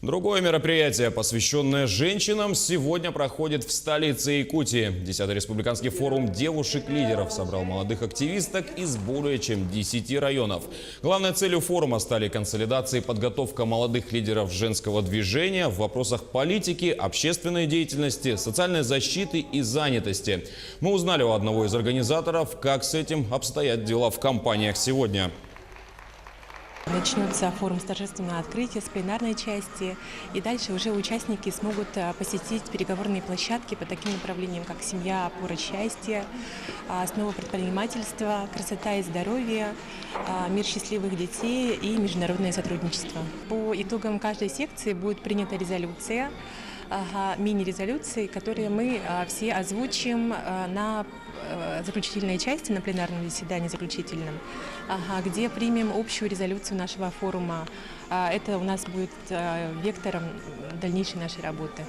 Другое мероприятие, посвященное женщинам, сегодня проходит в столице Якутии. 10-й республиканский форум девушек-лидеров собрал молодых активисток из более чем 10 районов. Главной целью форума стали консолидация и подготовка молодых лидеров женского движения в вопросах политики, общественной деятельности, социальной защиты и занятости. Мы узнали у одного из организаторов, как с этим обстоят дела в компаниях сегодня. Начнется форум с торжественного открытия, с пленарной части. И дальше уже участники смогут посетить переговорные площадки по таким направлениям, как семья, опора, счастье, основа предпринимательства, красота и здоровье, мир счастливых детей и международное сотрудничество. По итогам каждой секции будет принята резолюция, мини-резолюции, которые мы все озвучим на заключительной части, на пленарном заседании заключительном, где примем общую резолюцию нашего форума. Это у нас будет вектором дальнейшей нашей работы.